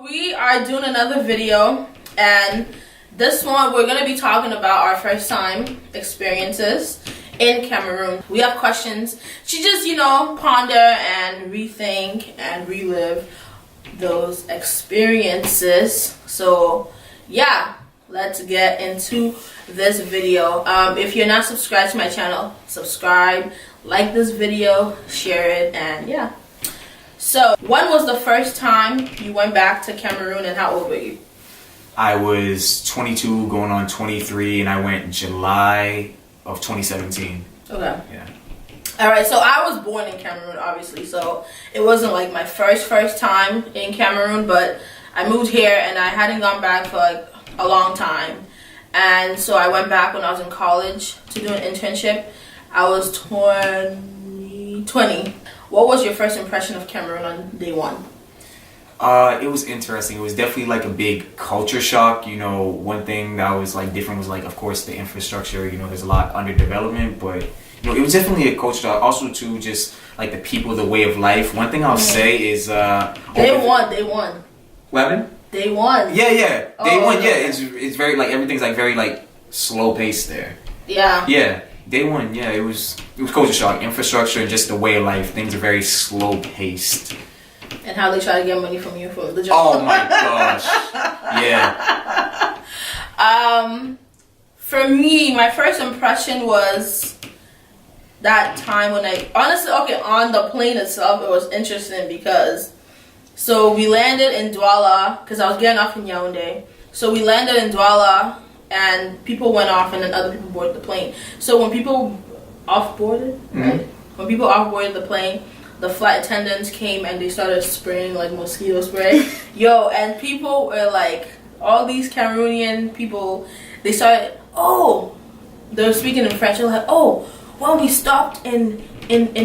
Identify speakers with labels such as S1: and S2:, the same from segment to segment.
S1: we are doing another video, and this one we're going to be talking about our first time experiences in Cameroon. We have questions to just, ponder and rethink and relive those experiences. So yeah, let's get into this video. If you're not subscribed to my channel, subscribe, like this video, share it, and yeah. So, when was the first time you went back to Cameroon, and how old were you?
S2: I was 22 going on 23, and I went July of 2017.
S1: Okay.
S2: Yeah.
S1: Alright, so I was born in Cameroon, obviously, so it wasn't like my first time in Cameroon, but I moved here and I hadn't gone back for like a long time. And so I went back when I was in college to do an internship. I was 20. What was your first impression of Cameroon on day one?
S2: It was interesting. It was definitely like a big culture shock. One thing that was like different was like, of course, the infrastructure. There's a lot under development, but it was definitely a culture shock. Also, too, just like the people, the way of life. One thing I'll say is
S1: Day one.
S2: What happened?
S1: Day one.
S2: Yeah. Day one. Yeah, it's very like everything's like very like slow paced there.
S1: Yeah.
S2: Yeah. Day one, yeah, it was culture shock, infrastructure, and just the way of life. Things are very slow paced.
S1: And how they try to get money from you for the job.
S2: Oh my gosh, yeah.
S1: For me, my first impression was that time when on the plane itself, it was interesting because, so we landed in Douala because I was getting off in Yaoundé. So we landed in Douala. And people went off, and then other people boarded the plane. So when people off-boarded, right? When people off-boarded the plane, the flight attendants came and they started spraying like mosquito spray. And people were like, all these Cameroonian people, they were speaking in French. They're like, when we stopped in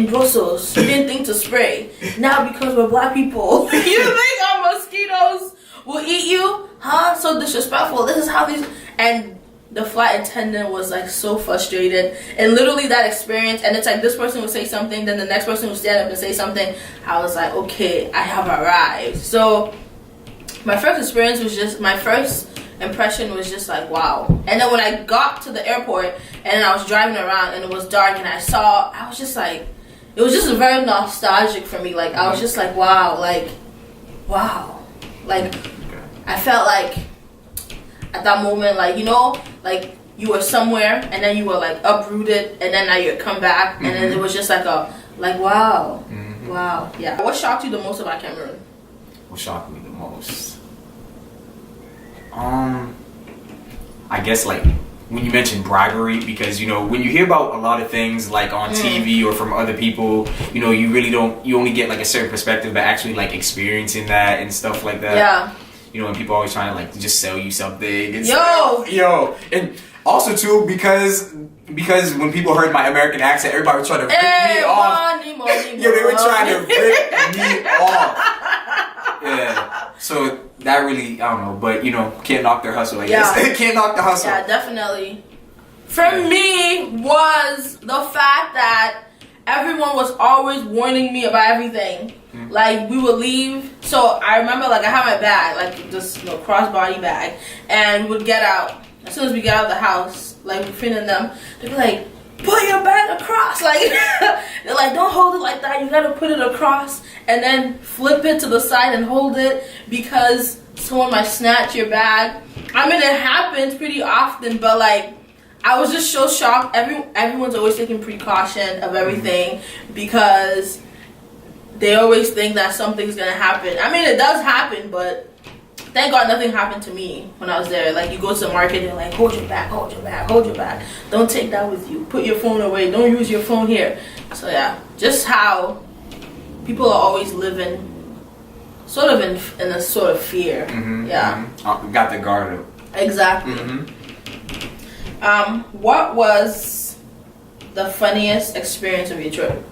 S1: Brussels, we didn't think to spray. Now because we're black people, you think our mosquitoes will eat you? Huh? So disrespectful. This is how these... And the flight attendant was like so frustrated. And literally that experience, and it's like this person would say something, then the next person would stand up and say something. I was like, okay, I have arrived. So my first impression was just like, wow. And then when I got to the airport and I was driving around and it was dark and I was just like, it was just very nostalgic for me. Like, I was just like, wow. Like, I felt like at that moment, like you were somewhere and then you were like uprooted and then now you come back and then it was just like wow. Wow. Yeah. What shocked you the most about Cameroon?
S2: What shocked me the most? I guess like when you mentioned bribery, because when you hear about a lot of things like on TV or from other people, you only get like a certain perspective, but actually like experiencing that and stuff like that.
S1: Yeah.
S2: And people always trying to like just sell you something. And and also too because when people heard my American accent, everybody was trying to rip me off.
S1: Money.
S2: They were trying to rip me off. Yeah. So that really, I don't know, but can't knock their hustle. I guess can't knock the hustle.
S1: Yeah, definitely. For me was the fact that everyone was always warning me about everything. Like, we would leave. So I remember, like, I had my bag, like this crossbody bag, and we would get out. As soon as we get out of the house, like, we're feeding them, they'd be like, put your bag across. Like, they're like, don't hold it like that. You gotta put it across and then flip it to the side and hold it because someone might snatch your bag. I mean, it happens pretty often, but like, I was just so shocked. Everyone's always taking precaution of everything because they always think that something's gonna happen. I mean, it does happen, but thank God nothing happened to me when I was there. Like, you go to the market, they're like, hold your bag. Don't take that with you. Put your phone away. Don't use your phone here. So yeah, just how people are always living sort of in a sort of fear.
S2: Got the guard up.
S1: Exactly. What was the funniest experience of your trip?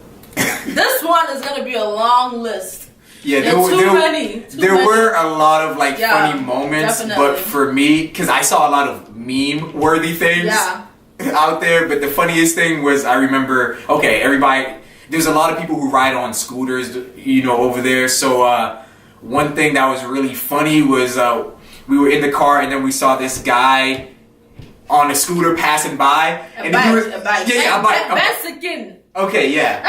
S1: This one is gonna be a long list.
S2: Yeah,
S1: there
S2: were a lot of like funny moments,
S1: definitely.
S2: But for me, because I saw a lot of meme-worthy things out there, but the funniest thing was I remember. Okay, everybody. There's a lot of people who ride on scooters, over there. So one thing that was really funny was we were in the car and then we saw this guy on a scooter passing by.
S1: A bike.
S2: Yeah, a bike.
S1: Mexican.
S2: Okay, yeah.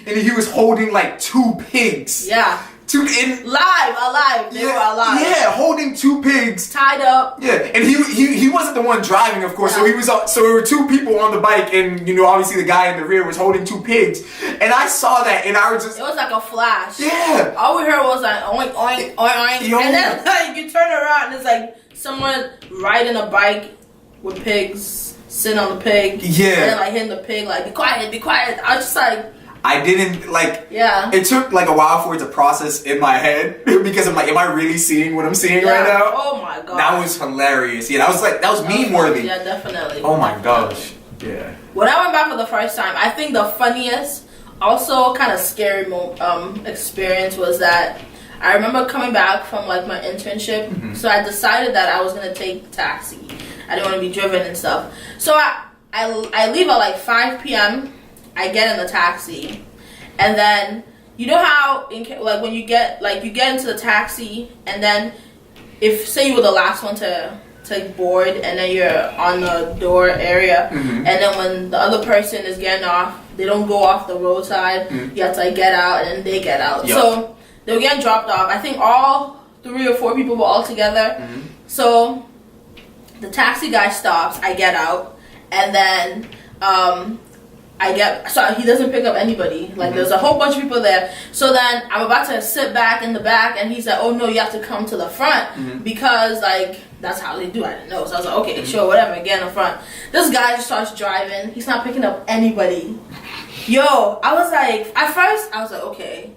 S2: and he was holding like 2 pigs.
S1: Yeah. Alive. They were alive.
S2: Yeah, holding 2 pigs.
S1: Tied up.
S2: Yeah, and he wasn't the one driving, of course.
S1: Yeah.
S2: So there were 2 people on the bike, and obviously the guy in the rear was holding 2 pigs. And I saw that, and I was just.
S1: It was like a flash.
S2: Yeah.
S1: All we heard was like oink oink oink oink,
S2: Yo.
S1: and then like you turn around and it's like someone riding a bike with pigs, sitting on the pig.
S2: Yeah.
S1: And then like hitting the pig like be quiet. I was just like.
S2: I didn't like.
S1: Yeah.
S2: It took like a while for it to process in my head because I'm like, am I really seeing what I'm seeing right now?
S1: Oh my god.
S2: That was hilarious. Yeah, that was meme worthy.
S1: Yeah, definitely.
S2: Oh my gosh. Yeah.
S1: When I went back for the first time, I think the funniest, also kind of scary experience was that I remember coming back from like my internship. Mm-hmm. So I decided that I was gonna take taxi. I didn't want to be driven and stuff. So I leave at like 5 p.m. I get in the taxi, and then you know how like when you get into the taxi, and then if say you were the last one to board, and then you're on the door area, mm-hmm. and then when the other person is getting off, they don't go off the roadside. Mm-hmm. You have to like get out, and then they get out. Yep. So they were getting dropped off. I think all 3 or 4 people were all together. Mm-hmm. So the taxi guy stops. I get out, and then. So he doesn't pick up anybody. Like, mm-hmm. There's a whole bunch of people there. So then I'm about to sit back in the back, and he's like, oh no, you have to come to the front, mm-hmm. because like that's how they do. I didn't know. So I was like, okay, mm-hmm. sure, whatever, get in the front. This guy just starts driving. He's not picking up anybody. Yo, I was like, at first I was like, okay.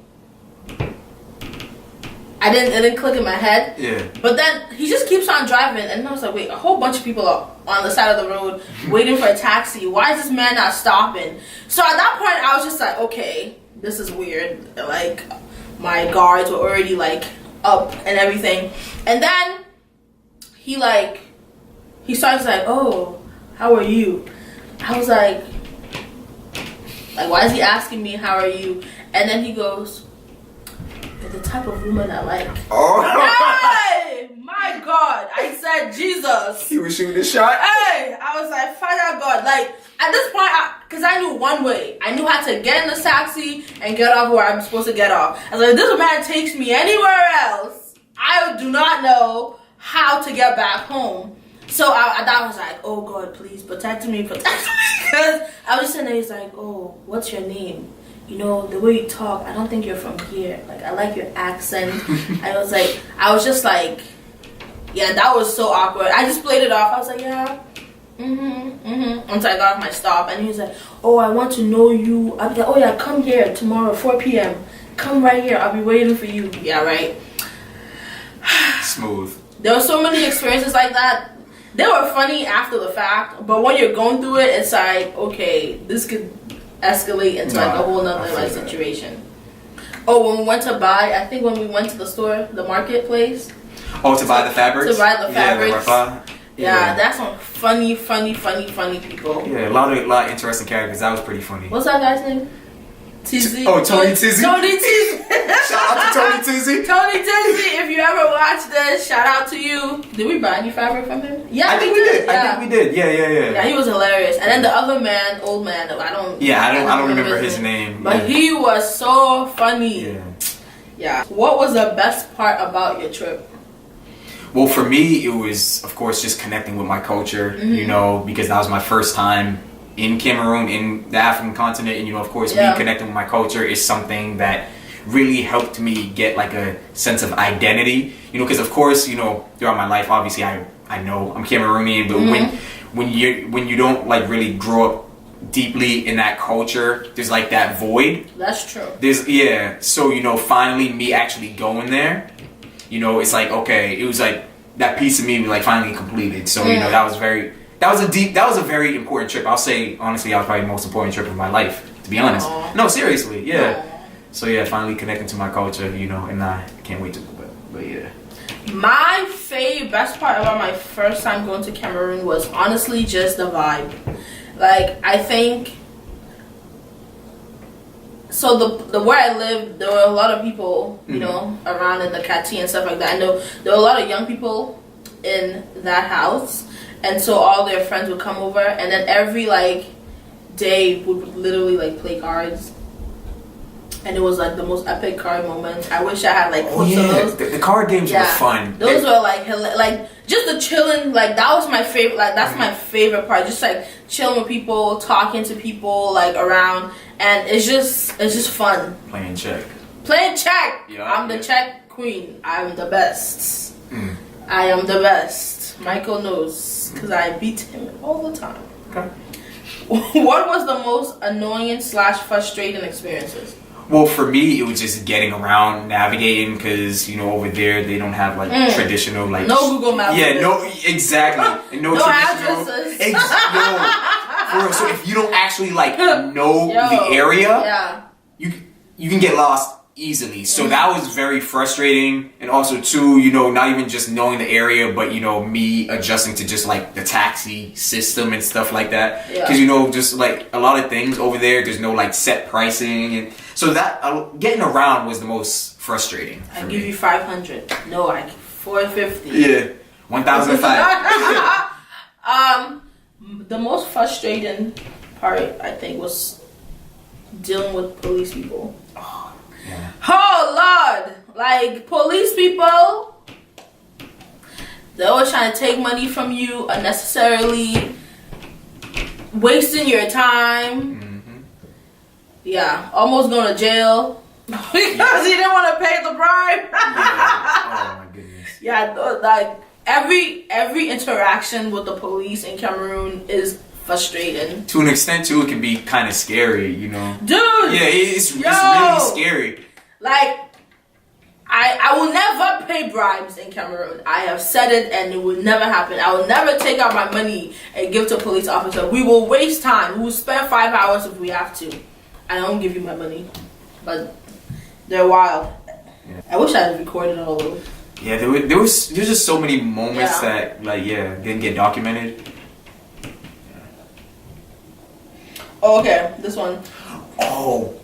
S1: It didn't click in my head. Yeah. But then he just keeps on driving, and I was like, wait, a whole bunch of people are on the side of the road waiting for a taxi. Why is this man not stopping? So at that point, I was just like, okay, this is weird. Like, my guards were already like up and everything, and then he starts like, oh, how are you? I was like, why is he asking me how are you? And then he goes, the type of woman I like. Oh. Hey, my God. I said, Jesus.
S2: He was shooting a shot.
S1: Hey, I was like, Father God. Like, at this point, because I knew one way. I knew how to get in the taxi and get off where I'm supposed to get off. I was like, if this man takes me anywhere else, I do not know how to get back home. So I was like, oh God, please protect me. Because I was sitting there, he's like, oh, what's your name? You know, the way you talk, I don't think you're from here. Like, I like your accent. I was just like, yeah, that was so awkward. I just played it off. I was like, yeah, until I got off my stop. And he was like, oh, I want to know you. I'll be like, oh yeah, come here tomorrow, 4 p.m. Come right here. I'll be waiting for you. Yeah, right.
S2: Smooth.
S1: There were so many experiences like that. They were funny after the fact, but when you're going through it, it's like, okay, this could escalate into like a whole nother like situation. Oh, when we went to buy, I think when we went to the store, the marketplace.
S2: Oh, to buy the fabrics?
S1: To buy the fabrics.
S2: Yeah,
S1: that's some funny people.
S2: Yeah, a lot of interesting characters. That was pretty funny.
S1: What's that guy's name? Tizzy.
S2: Oh, Tony Tizzy.
S1: Tony Tizzy.
S2: Shout out to Tony Tizzy.
S1: Tony Tizzy, if you ever watch this, shout out to you. Did we buy any fabric from him? Yeah,
S2: I think we did. Yeah. I think we did. Yeah.
S1: Yeah, he was hilarious. And then the other man, old man, I don't remember
S2: his name.
S1: But he was so funny. Yeah. What was the best part about your trip?
S2: Well, for me, it was, of course, just connecting with my culture, mm-hmm. Because that was my first time in Cameroon, in the African continent, and of course, me connecting with my culture is something that really helped me get like a sense of identity, because of course, throughout my life, obviously, I know I'm Cameroonian, but mm-hmm. when you don't like really grow up deeply in that culture, there's like that void.
S1: That's true.
S2: So finally me actually going there, it's like, okay, it was like that piece of me like finally completed. So that was a very important trip. I'll say, honestly, that was probably the most important trip of my life, to be honest. Aww. No, seriously, yeah. Aww. So yeah, finally connecting to my culture, and I can't wait to go back. But yeah.
S1: My best part about my first time going to Cameroon was honestly just the vibe. Like, I think so the where I lived, there were a lot of people, you know, around in the Kati and stuff like that. I know there were a lot of young people in that house, and so all their friends would come over, and then every like day would literally like play cards. And it was like the most epic card moments. I wish I had like clips of those.
S2: The card games were fun.
S1: Those were like just the chilling. Like that was my favorite. Like that's my favorite part. Just like chilling with people, talking to people like around, and it's just fun.
S2: Playing check.
S1: Yeah, I'm the check queen. I'm the best. I am the best. Michael knows because I beat him all the time.
S2: Okay.
S1: What was the most annoying / frustrating experiences?
S2: Well, for me, it was just getting around, navigating, because, you know, over there, they don't have, like, traditional, like...
S1: No Google Maps.
S2: Yeah, no, exactly. And no traditional...
S1: addresses.
S2: No. For real. So if you don't actually, like, know the area, you can get lost easily. So that was very frustrating. And also, too, you know, not even just knowing the area, but, you know, me adjusting to just, like, the taxi system and stuff like that. Because, you know, just, like, a lot of things over there, there's no, like, set pricing and... So that getting around was the most frustrating.
S1: I give you 500. No, 450.
S2: Yeah, 1,005.
S1: The most frustrating part, I think, was dealing with police people.
S2: Oh, yeah.
S1: Oh Lord, like police people, they're always trying to take money from you unnecessarily, wasting your time. Yeah, almost going to jail because he didn't want to pay the bribe.
S2: Oh my goodness.
S1: Yeah, like every interaction with the police in Cameroon is frustrating.
S2: To an extent, too, it can be kind of scary, you know.
S1: Dude.
S2: Yeah, it's really scary.
S1: Like, I will never pay bribes in Cameroon. I have said it, and it will never happen. I will never take out my money and give to a police officer. We will waste time. We will spend 5 hours if we have to. I don't give you my money, but they're wild. Yeah. I wish I had recorded all of them.
S2: Yeah, there was just so many moments that didn't get documented.
S1: Oh, okay, this one.
S2: Oh,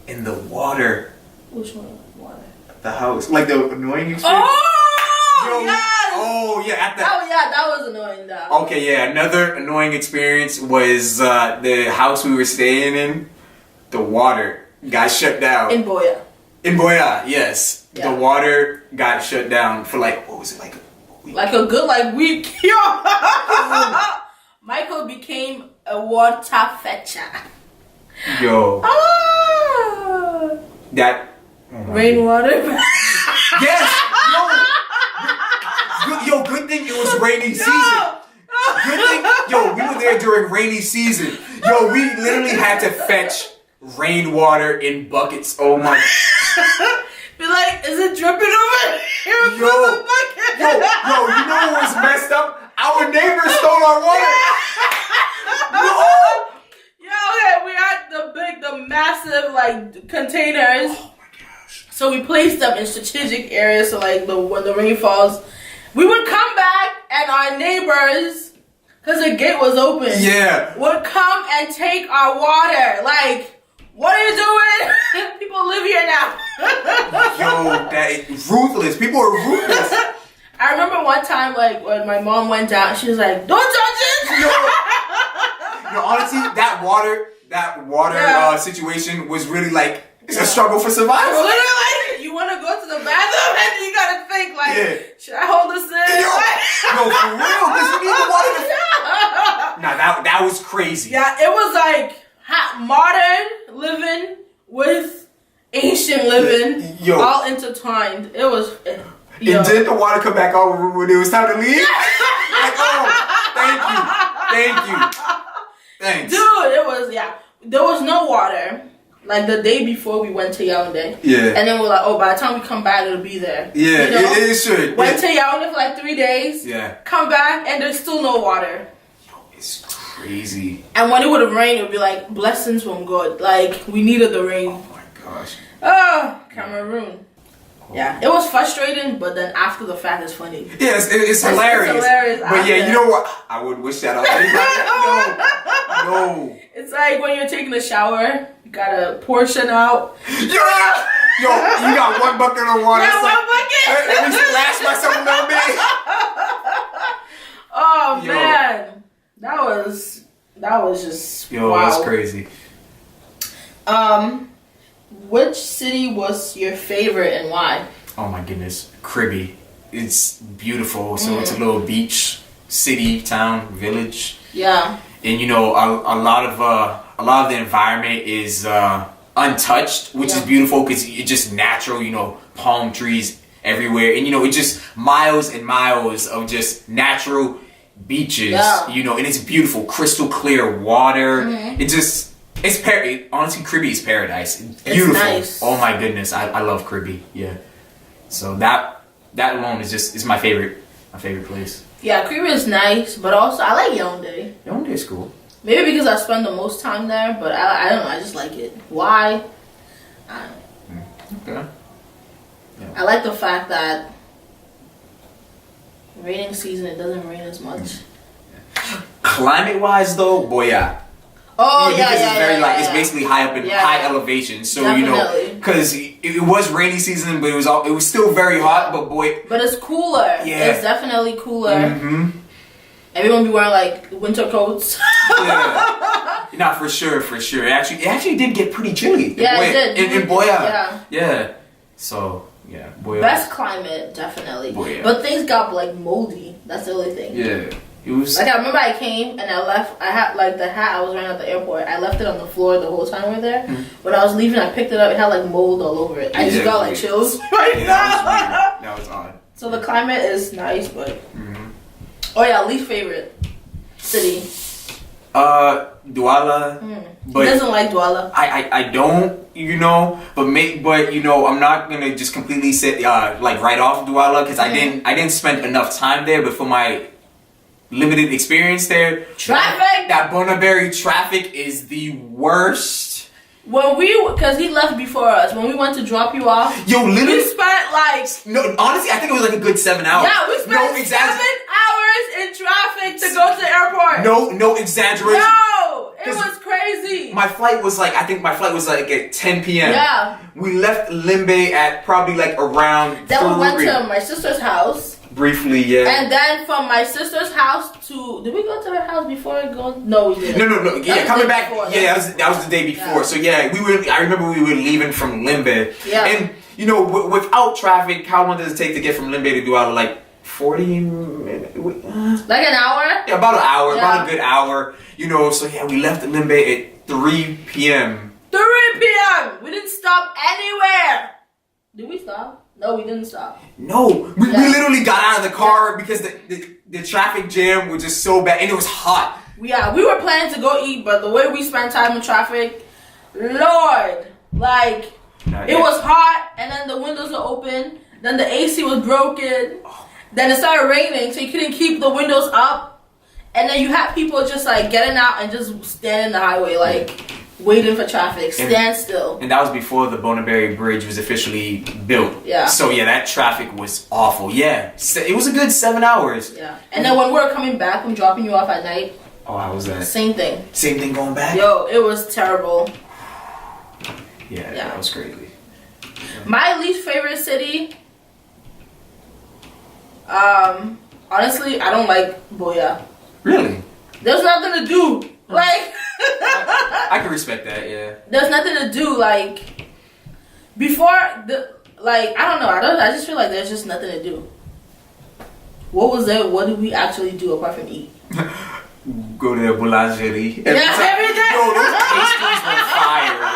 S2: in the water.
S1: Which one? Water.
S2: The house, like the annoying experience.
S1: Oh, yes.
S2: Oh yeah,
S1: that was annoying. Though.
S2: Okay, yeah. Another annoying experience was the house we were staying in. The water got shut down.
S1: In Boya.
S2: In Boya, yes.
S1: Yeah.
S2: The water got shut down for like, what was it, like a week?
S1: Like a good week. Yo. Michael became a water fetcher.
S2: Yo.
S1: Ah.
S2: That.
S1: Rainwater.
S2: Yes. Yo, good thing it was rainy season. Good thing, yo, we were there during rainy season. Yo, we literally had to fetch rainwater in buckets. Oh my.
S1: Be like, is it dripping over here?
S2: Yo, you know what was messed up? Our neighbors stole our water. No.
S1: Yo, okay, we had the massive containers.
S2: Oh my gosh.
S1: So we placed them in strategic areas. So when the rain falls, we would come back and our neighbors, because the gate was open, would come and take our water. Like, what are you doing? People live here now.
S2: Yo, that is ruthless. People are ruthless.
S1: I remember one time, when my mom went down, she was like, "Don't touch it."
S2: Yo, honestly, that water situation was really it's a struggle for survival.
S1: Literally, you want to go to the bathroom and you gotta think should I hold this in?
S2: No, for real, because you need the water. Nah, that was crazy.
S1: Yeah, it was modern living with ancient living, all intertwined. It was.
S2: And did the water come back on when it was time to leave? Thank you. Thanks.
S1: Dude, it was, there was no water. The day before we went to Yaoundé.
S2: Yeah.
S1: And then we're like, by the time we come back, it'll be there.
S2: Yeah, it should.
S1: Went to Yaoundé for 3 days.
S2: Yeah.
S1: Come back, and there's still no water.
S2: Yo, it's crazy.
S1: And when it would have rained, it would be blessings from God. We needed the rain.
S2: Oh my gosh.
S1: Oh, Cameroon. Yeah, it was frustrating, but then after the fact, it's funny.
S2: Yes, it's hilarious.
S1: It's hilarious.
S2: But you know what? I would wish that on anybody. No.
S1: It's like when you're taking a shower, Gotta portion out.
S2: Yo, you got one bucket of water.
S1: Yeah, one bucket.
S2: Let me splash myself a little bit.
S1: Oh man, that was just
S2: Yo,
S1: wow.
S2: that's crazy.
S1: Which city was your favorite and why?
S2: Oh my goodness, Cribby. It's beautiful. So it's a little beach, city, town, village.
S1: Yeah.
S2: And a lot of the environment is untouched, which is beautiful because it's just natural. Palm trees everywhere, and it's just miles and miles of just natural beaches.
S1: Yeah.
S2: And it's beautiful, crystal clear water. Honestly, Cribby is paradise. It's beautiful.
S1: Nice.
S2: Oh my goodness, I love Cribby. Yeah. So that alone is my favorite place.
S1: Yeah, Cribby is nice, but also I like Yaoundé.
S2: Yaoundé is cool.
S1: Maybe because I spend the most time there, but I don't know. I just like it. Why? I don't know.
S2: Okay. Yeah.
S1: I like the fact that raining season it doesn't rain as much.
S2: Climate wise though, boy, yeah.
S1: Oh
S2: because
S1: yeah,
S2: it's very it's basically high up in high elevation, so
S1: definitely.
S2: Because it was rainy season, but it was still very hot. But boy,
S1: but it's cooler.
S2: Yeah,
S1: it's definitely cooler.
S2: Mm-hmm.
S1: Everyone be wearing winter coats.
S2: Yeah, not for sure. It actually did get pretty chilly.
S1: Yeah, it did.
S2: In Boya.
S1: Yeah.
S2: So yeah, Boya.
S1: Best climate, definitely.
S2: Boya.
S1: But things got moldy. That's the only thing.
S2: Yeah. It was
S1: I remember I came and I left. I had the hat I was wearing at the airport. I left it on the floor the whole time we were there.
S2: Mm-hmm.
S1: When I was leaving, I picked it up. It had mold all over it. I just got chills right now.
S2: That was odd.
S1: So the climate is nice, but oh yeah, least favorite city.
S2: Douala.
S1: But he doesn't like Douala.
S2: I don't, but I'm not gonna just completely say write off Douala because I didn't spend enough time there, but for my limited experience there,
S1: traffic.
S2: That Bonaberry traffic is the worst.
S1: Because he left before us. When we went to drop you off, we spent
S2: no. Honestly, I think it was a good 7 hours.
S1: Yeah, we spent 7 hours in traffic to go to the airport.
S2: No exaggeration.
S1: No, it was crazy.
S2: My flight was at 10 p.m.
S1: Yeah.
S2: We left Limbe at probably around.
S1: Then we went to my sister's house.
S2: Briefly, yeah.
S1: And then from my sister's house to... Did we go to her house before it goes? No, we didn't.
S2: No. Yeah, coming back. Before, that was the day before. Yeah. So yeah, I remember we were leaving from Limbe. Yeah. And without traffic, how long does it take to get from Limbe to Douala? 40 minutes?
S1: Like an hour?
S2: Yeah, about an hour. Yeah. About a good hour. So yeah, we left Limbe at 3 p.m.
S1: 3 p.m. We didn't stop anywhere. Did we stop? No, we didn't stop.
S2: No, we literally got out of the car because the traffic jam was just so bad and it was hot.
S1: Yeah, we were planning to go eat, but the way we spent time in traffic, Lord, it was hot, and then the windows were open, then the AC was broken, then it started raining, so you couldn't keep the windows up, and then you had people just getting out and just standing in the highway waiting for traffic, stand still.
S2: And that was before the Bonaberry Bridge was officially built.
S1: Yeah.
S2: So yeah, that traffic was awful. Yeah, it was a good 7 hours.
S1: Yeah. And then when we were coming back from dropping you off at night.
S2: Oh, how was that?
S1: Same thing.
S2: Same thing going back?
S1: Yo, it was terrible.
S2: Yeah, that was crazy.
S1: My least favorite city, honestly, I don't like Boya.
S2: Really?
S1: There's nothing to do.
S2: I can respect that, yeah.
S1: There's nothing to do, before I don't know, I just feel there's just nothing to do. What was there? What did we actually do apart from eat?
S2: Go to the boulangerie.
S1: Every day.
S2: Yo, those pastries were fire, yo.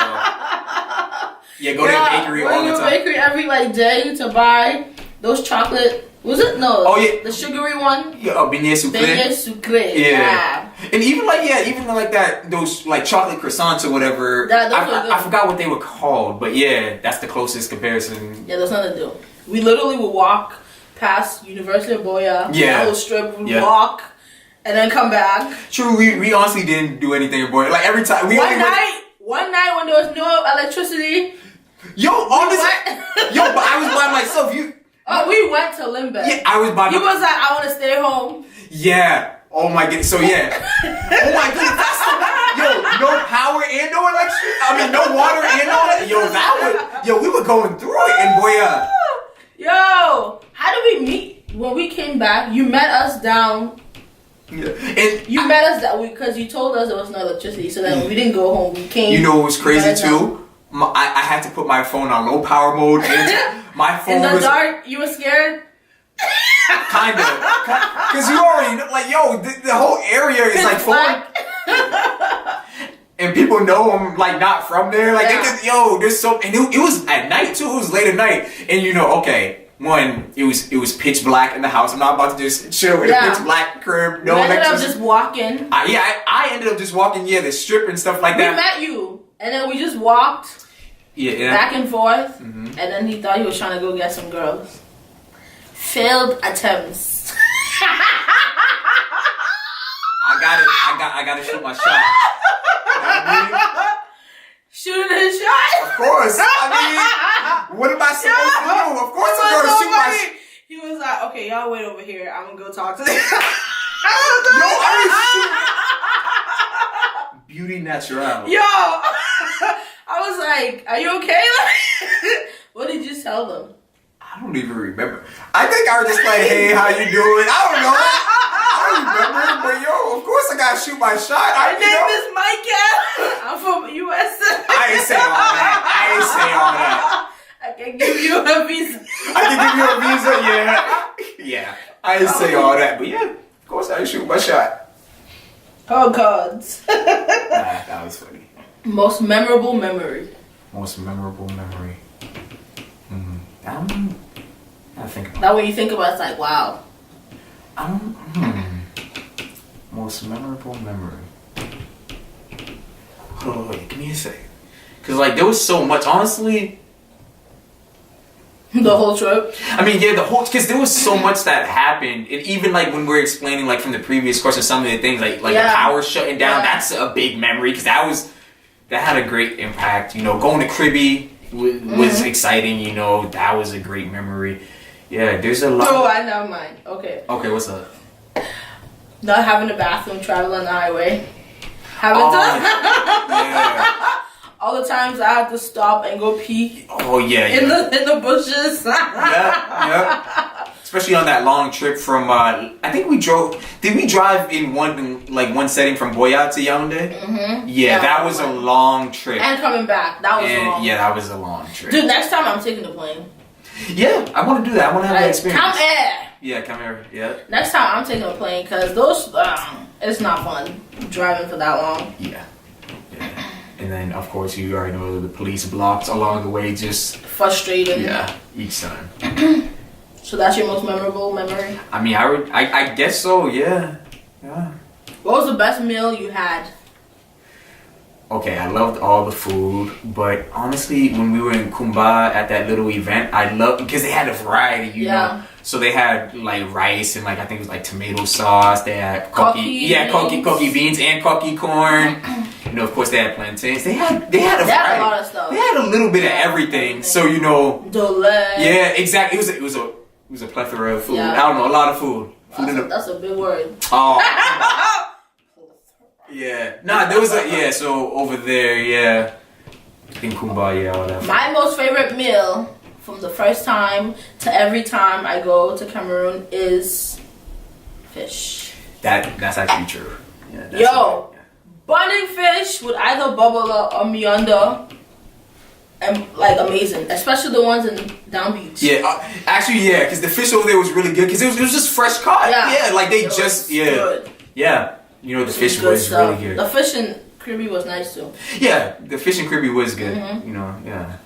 S2: Yeah, go to the bakery all the time.
S1: Bakery every day to buy those chocolate. Was it? No.
S2: Oh yeah.
S1: The sugary one.
S2: Yeah, beignet sucré.
S1: Beignet sucré. Yeah.
S2: And even those chocolate croissants or whatever. I forgot what they were called, but yeah, that's the closest comparison.
S1: Yeah, there's nothing to do. We literally would walk past University of Boya.
S2: Yeah.
S1: That whole strip. We'd walk and then come back.
S2: True. We honestly didn't do anything in Boya. Every time
S1: One night when there was no electricity.
S2: Yo, honestly. But I was by myself.
S1: We went to Limbe.
S2: Yeah, I was by myself.
S1: He was like, I want to stay home.
S2: Yeah. Oh my goodness. So yeah. Oh my goodness. no power and no electricity. I mean, no water and no. We were going through it, and boy,
S1: Yo, how did we meet? When we came back, you met us down.
S2: Yeah. And
S1: you met us that because you told us there was no electricity, so then we didn't go home. We came.
S2: You know what was crazy too? I had to put my phone on low power mode. And my phone
S1: in the
S2: was
S1: dark. You were scared.
S2: Kind of, because you already know, like, yo, the whole area is like
S1: black.
S2: And people know I'm like not from there. Like, they can, yo, there's so, and it was at night too. It was late at night, and you know, okay, one, it was pitch black in the house. I'm not about to just chill in a pitch black crib. No,
S1: we ended up just walking.
S2: I ended up just walking, the strip and stuff like that.
S1: We met you, and then we just walked, back and forth, and then he thought he was trying to go get some girls. Failed attempts.
S2: I gotta shoot my shot. You know what I mean?
S1: Shooting his shot?
S2: Of course. I mean, what am I supposed to do? Of course I'm gonna shoot my shot.
S1: He was like, okay, y'all wait over here. I'm gonna go talk to them.
S2: Yo, beauty natural.
S1: Yo, I was like, are you okay? What did you tell them?
S2: I don't even remember. I think I was just like, hey, how you doing? I don't know. I don't remember. But yo, of course I gotta shoot my shot.
S1: My name is Micah. I'm from US.
S2: I ain't say all that.
S1: I can give you a visa.
S2: Yeah. I didn't say all that. But yeah, of course I shoot my shot.
S1: Oh God.
S2: That was funny.
S1: Most memorable memory.
S2: I think about
S1: that when you think about it, it's like, wow.
S2: Most memorable memory. Oh, wait, give me a second. Because, like, there was so much, honestly.
S1: The whole trip?
S2: I mean, yeah, because there was so much that happened. And even, like, when we're explaining, like, from the previous question, some of the things, like the power shutting down, that's a big memory. Because that had a great impact. You know, going to Cribby was exciting, you know. That was a great memory. Yeah, there's a lot.
S1: Oh, I know mine. Okay,
S2: what's up?
S1: Not having a bathroom, traveling on the highway. All the times I had to stop and go pee.
S2: Oh yeah,
S1: in the bushes.
S2: yeah. Especially on that long trip from I think we drove. Did we drive in one setting from Boya to Yaoundé?
S1: Mm-hmm.
S2: Yeah, that was a long trip.
S1: And coming back, that was long.
S2: Yeah, that was a long trip.
S1: Dude, next time I'm taking the plane.
S2: Yeah, I want to do that. I want to have that experience.
S1: Come here.
S2: Yeah, come here. Yeah.
S1: Next time I'm taking a plane because those it's not fun driving for that long.
S2: Yeah. And then of course you already know the police blocks along the way, just
S1: frustrating.
S2: Yeah, each time.
S1: So that's your most memorable memory?
S2: I mean, I guess so. Yeah.
S1: What was the best meal you had?
S2: Okay, I loved all the food, but honestly, when we were in Kumba at that little event, I loved because they had a variety, you know. So they had like rice and like I think it was like tomato sauce. They had koki beans and koki corn. You know, of course, they had plantains. They had a variety.
S1: A lot of stuff.
S2: They had a little bit of everything. So you know.
S1: Dole.
S2: Yeah, exactly. It was a plethora of food. Yeah. I don't know, a lot of food.
S1: That's a big word.
S2: Oh. Yeah. Nah, there was so over there, in Kumba, all that.
S1: My most favorite meal from the first time to every time I go to Cameroon is fish.
S2: That's actually true. Yeah,
S1: bunning fish with either bubble or miondo. And like amazing, especially the ones in Down Beach.
S2: Yeah, actually, because the fish over there was really good because it was just fresh caught. Yeah, like they just good. Yeah. You know, the fish was really good.
S1: The fish in Cribby was nice too.
S2: Yeah, the fish in Cribby was good. You know, And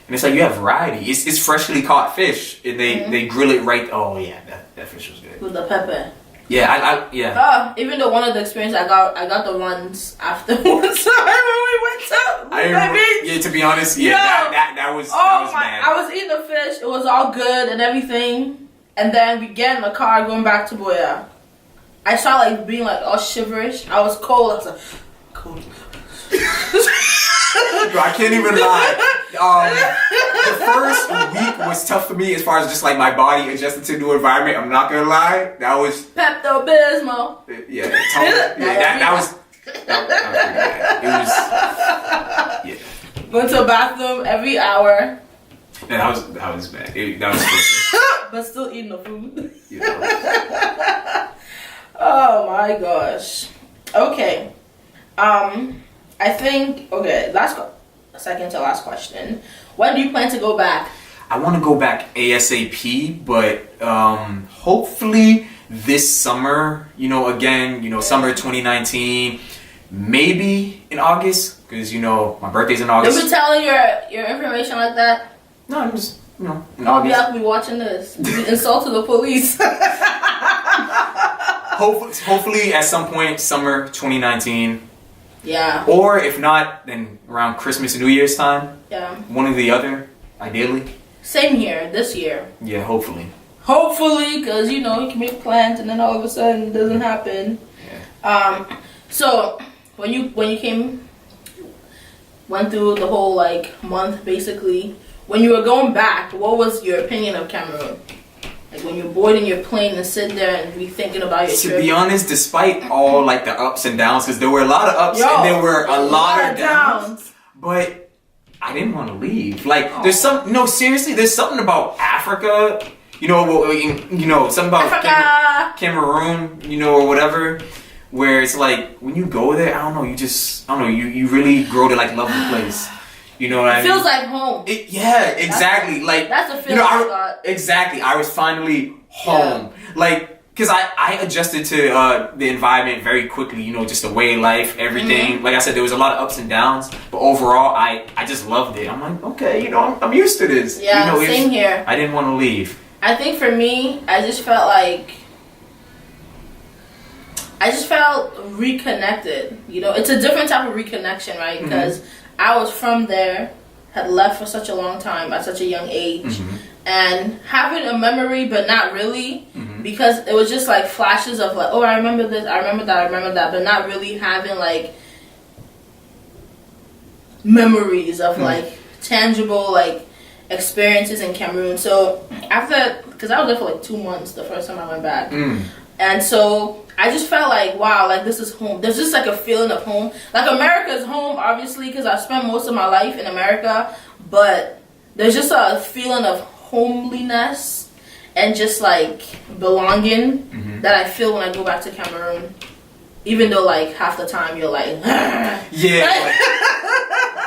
S2: it's like you have variety. It's freshly caught fish, and they grill it right. Oh yeah, that fish was good.
S1: With the pepper.
S2: Yeah,
S1: even though one of the experiences I got the runs afterwards when we went to
S2: Yeah, to be honest, that was bad.
S1: I was eating the fish. It was all good and everything, and then we get in the car going back to Boya. I started like being like all shiverish. I was cold. I was like, cold.
S2: Bro, I can't even lie. The first week was tough for me as far as just like my body adjusting to the new environment. I'm not gonna lie. That was
S1: Pepto-Bismol.
S2: That was That was pretty bad. It was, yeah.
S1: Going to a bathroom every hour.
S2: And that was bad. That was filthy.
S1: But still eating the food.
S2: Yeah.
S1: Oh my gosh. Okay. I think second to last question. When do you plan to go back?
S2: I want to go back ASAP, but hopefully this summer. Summer 2019, maybe in August, because my birthday's in August.
S1: Don't be telling your information like that.
S2: No, I'm just in
S1: I'll
S2: August.
S1: be watching this. You insulted the police.
S2: Hopefully at some point summer 2019.
S1: Yeah.
S2: Or if not, then around Christmas and New Year's time.
S1: Yeah.
S2: One or the other, ideally.
S1: Same here, this year.
S2: Yeah, hopefully.
S1: Hopefully, because you can make plans and then all of a sudden it doesn't happen.
S2: Yeah.
S1: So when you went through the whole month basically, when you were going back, what was your opinion of Cameroon? Like when you're boarding your plane and sit there and be thinking about your trip.
S2: To be honest, despite all the ups and downs, because there were a lot of ups and there were a lot of downs, but I didn't want to leave. There's seriously, there's something about Africa, something about
S1: Africa.
S2: Cameroon, or whatever, where it's when you go there, I don't know, you really grow to love the place. You know what I mean?
S1: It feels like home.
S2: Yeah, exactly.
S1: That's a feeling I got.
S2: Exactly. I was finally home. Yeah. Because I adjusted to the environment very quickly, just the way of life, everything. Mm-hmm. Like I said, there was a lot of ups and downs, but overall, I just loved it. I'm like, okay, I'm used to this.
S1: Yeah, same here.
S2: I didn't want to leave.
S1: I think for me, I just felt reconnected. It's a different type of reconnection, right? Because I was from there, had left for such a long time at such a young age, and having a memory, but not really, because it was just flashes of I remember this, I remember that, but not really having memories of tangible experiences in Cameroon. So because I was there for 2 months the first time I went back, and so I just felt wow, this is home. There's just a feeling of home. America's home, obviously, because I spent most of my life in America, but there's just a feeling of homeliness and just belonging that I feel when I go back to Cameroon. Even though half the time you're
S2: yeah,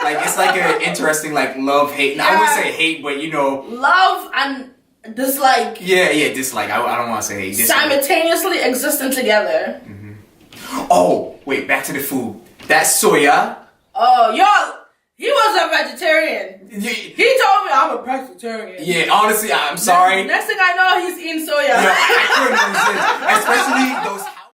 S2: it's an interesting love hate. I wouldn't say hate, but
S1: love and dislike.
S2: Yeah, dislike. I don't want to say hate. Dislike.
S1: Simultaneously existing together.
S2: Oh, wait, back to the food. That soya.
S1: Oh, he was a vegetarian. He told me I'm a pescatarian.
S2: Yeah, honestly, I'm sorry.
S1: Next thing I know, he's eating soya.
S2: I couldn't resist.